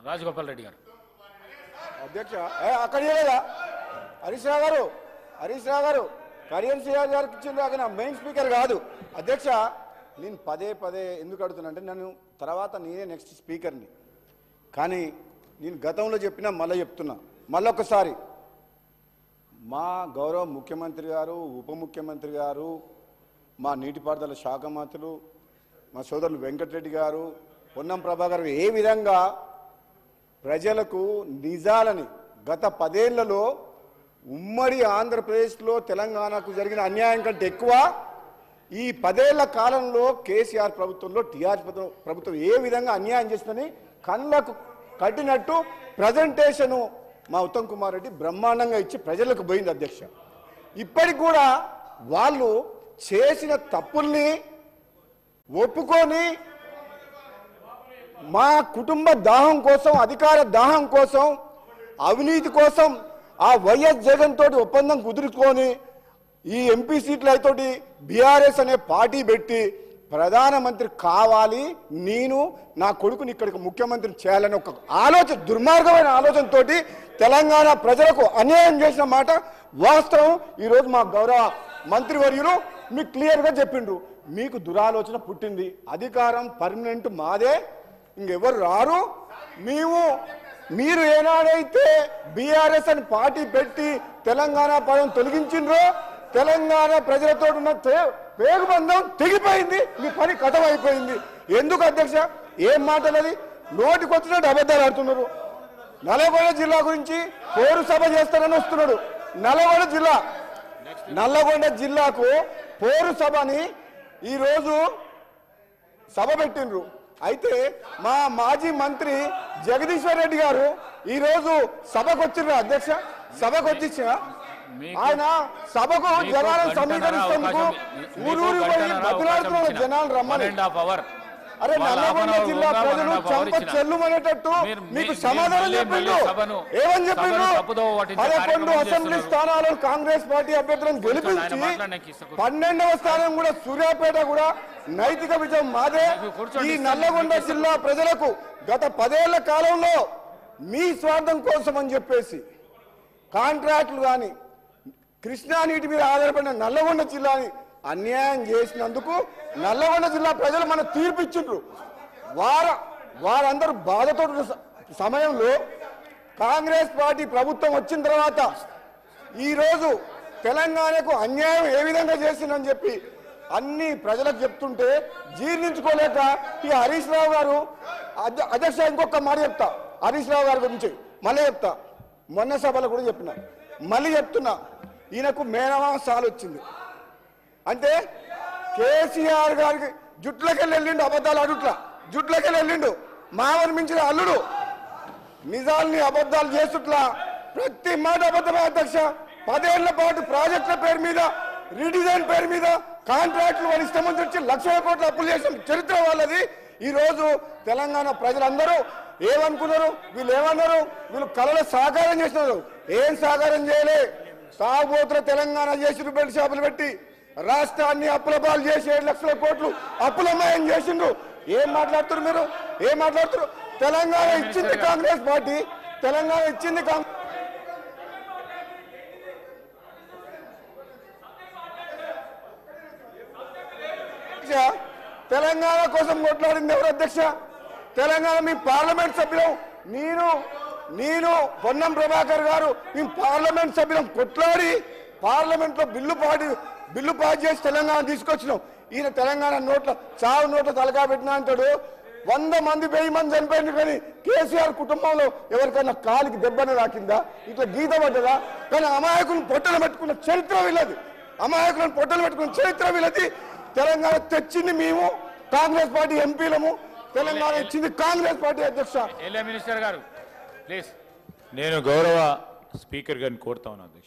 రాజగోపాల్ రెడ్డి గారు. అధ్యక్ష అక్కడ లేదా హరీష్ రావు గారు కడియం శ్రీరాజ్ గారికి ఇచ్చింది అక్కడ మెయిన్ స్పీకర్ కాదు. అధ్యక్ష నేను పదే ఎందుకు అడుగుతున్నా అంటే నన్ను తర్వాత నేనే నెక్స్ట్ స్పీకర్ని, కానీ నేను గతంలో చెప్పినా మళ్ళీ చెప్తున్నా మళ్ళొకసారి మా గౌరవ ముఖ్యమంత్రి గారు, ఉప ముఖ్యమంత్రి గారు, మా నీటిపారుదల శాఖ మంత్రులు, మా సోదరులు వెంకటరెడ్డి గారు, పొన్నం ప్రభాకర్ ఏ విధంగా ప్రజలకు నిజాలని గత 10 ఏళ్లలో ఉమ్మడి ఆంధ్రప్రదేశ్లో తెలంగాణకు జరిగిన అన్యాయం కంటే ఎక్కువ ఈ 10 ఏళ్ల కాలంలో కేసీఆర్ ప్రభుత్వంలో టీఆర్ఎస్ ప్రభుత్వం ఏ విధంగా అన్యాయం చేస్తుందని కళ్ళకు కట్టినట్టు ప్రజెంటేషను మా ఉత్తమ్ కుమార్ రెడ్డి బ్రహ్మాండంగా ఇచ్చి ప్రజలకు పోయింది. అధ్యక్ష ఇప్పటికి కూడా వాళ్ళు చేసిన తప్పుల్ని ఒప్పుకొని మా కుటుంబ దాహం కోసం, అధికార దాహం కోసం, అవినీతి కోసం ఆ వైఎస్ జగన్ తోటి ఒప్పందం కుదుర్చుకొని ఈ ఎంపీ సీట్లు అయితోటి బీఆర్ఎస్ అనే పార్టీ పెట్టి ప్రధానమంత్రి కావాలి, నేను నా కొడుకుని ఇక్కడికి ముఖ్యమంత్రిని చేయాలని ఒక ఆలోచన, దుర్మార్గమైన ఆలోచనతోటి తెలంగాణ ప్రజలకు అన్యాయం చేసిన మాట వాస్తవం. ఈరోజు మా గౌరవ మంత్రివర్యులు మీకు క్లియర్గా చెప్పిండ్రు, మీకు దురాలోచన పుట్టింది, అధికారం పర్మనెంట్ మాదే, ఇంకెవరు రారు. మీరు ఏనాడైతే బీఆర్ఎస్ అని పార్టీ పెట్టి తెలంగాణ పదం తొలగించిండ్రో తెలంగాణ ప్రజలతో ఉన్న పేగుబంధం తెగిపోయింది, మీ పని కథమైపోయింది. ఎందుకు అధ్యక్ష ఏం మాటలది? నోటికొచ్చినట్టు అబద్ధాలు ఆడుతున్నారు. నల్లగొండ జిల్లా గురించి పోరు సభ చేస్తారని వస్తున్నాడు. నల్లగొండ జిల్లాకు పోరు సభని ఈరోజు సభ పెట్టిండ్రు. అయితే మా మాజీ మంత్రి జగదీశ్వర్ రెడ్డి గారు ఈరోజు సభకు వచ్చిర్రు. అధ్యక్ష సభకు వచ్చిన ఆయన సభకు జనాలను సమీకరిస్తేందుకు ఊరూరు పోయి బతులాడుతున్న జనాలు రమ్మని. అరే నల్లగొండ జిల్లా ప్రజలు చంప చెల్లుమనేటట్టు మీకు సమాధానం చెప్పిండు. ఏమని చెప్పిండు? 11 అసెంబ్లీ స్థానాలను కాంగ్రెస్ పార్టీ అభ్యర్థులను గెలిపించి 12వ స్థానం కూడా సూర్యాపేట కూడా నైతిక విజయం మాదే. ఈ నల్లగొండ జిల్లా ప్రజలకు గత 10 ఏళ్ల కాలంలో మీ స్వార్థం కోసం అని చెప్పేసి కాంట్రాక్టులు కానీ కృష్ణా నీటి మీద ఆధారపడిన నల్లగొండ జిల్లాని అన్యాయం చేసినందుకు నల్లగొండ జిల్లా ప్రజలు మన తీర్పు ఇచ్చిండ్రు. వారందరూ బాధతో సమయంలో కాంగ్రెస్ పార్టీ ప్రభుత్వం వచ్చిన తర్వాత ఈరోజు తెలంగాణకు అన్యాయం ఏ విధంగా చేసిందని చెప్పి అన్ని ప్రజలకు చెప్తుంటే జీర్ణించుకోలేక ఈ హరీష్ రావు గారు, అధ్యక్ష ఇంకొక మాట చెప్తా హరీష్ రావు గారి గురించి మళ్ళీ చెప్తా, మొన్న సభలో కూడా చెప్పిన మళ్ళీ చెప్తున్నా, ఈయనకు మేనమామ సాలు వచ్చింది అంటే కేసీఆర్ గారికి జుట్లకెళ్ళి వెళ్ళిండు, అబద్ధాలు అడుట్లా జుట్లకెళ్ళి వెళ్ళిండు, మామని మించిన అల్లుడు నిజాల్ని అబద్ధాలు చేస్తుట్లా ప్రతి మాట అబద్ధమే. అధ్యక్ష 10 ఏళ్ల పాటు ప్రాజెక్టుల పేరు మీద, రీడిజైన్ పేరు మీద కాంట్రాక్టులు వాళ్ళు ఇష్టం వచ్చి లక్షల కోట్ల అప్పులు చేసిన చరిత్ర వాళ్ళది. ఈరోజు తెలంగాణ ప్రజలందరూ ఏమనుకున్నారు? వీళ్ళు ఏమన్నారు? వీళ్ళు కళలు సాకారం చేసినారు. ఏం సాకారం చేయలే? తాగుబోతుల తెలంగాణ చేసి బెల్ట్ షాపులు పెట్టి రాష్ట్రాన్ని అప్పుల పాలు చేసి 7 లక్షల కోట్లు అప్పులమయం చేసిండ్రు. ఏం మాట్లాడుతున్నారు మీరు? ఏం మాట్లాడుతున్నారు? తెలంగాణ ఇచ్చింది కాంగ్రెస్ పార్టీ, తెలంగాణ ఇచ్చింది తెలంగాణ కోసం కొట్లాడింది ఎవరు అధ్యక్ష? తెలంగాణ మీ పార్లమెంట్ సభ్యులం, నేను పొన్నం ప్రభాకర్ గారు మేము పార్లమెంట్ సభ్యులం కొట్లాడి పార్లమెంట్లో బిల్లు పాస్ చేసి తెలంగాణ తీసుకొచ్చినాం. ఈయన తెలంగాణ చావు నోట్ల తలకా పెట్టినా అంటాడు. 100 మంది 1000 మంది చనిపోయింది, కానీ కేసీఆర్ కుటుంబంలో ఎవరికైనా కాలికి దెబ్బనే రాకిందా, ఇట్లా గీత పడ్డదా? కానీ అమాయకులను పొట్టలు పెట్టుకున్న చరిత్ర వీళ్ళది, అమాయకులను పొట్టలు పెట్టుకున్న చరిత్ర వీళ్ళది. తెలంగాణ తెచ్చింది మేము కాంగ్రెస్ పార్టీ ఎంపీలము, తెలంగాణ ఇచ్చింది కాంగ్రెస్ పార్టీ. అధ్యక్ష మినిస్టర్ గారు ప్లీజ్. నేను గౌరవ స్పీకర్ గారిని కోరుతా ఉన్నాను అధ్యక్ష.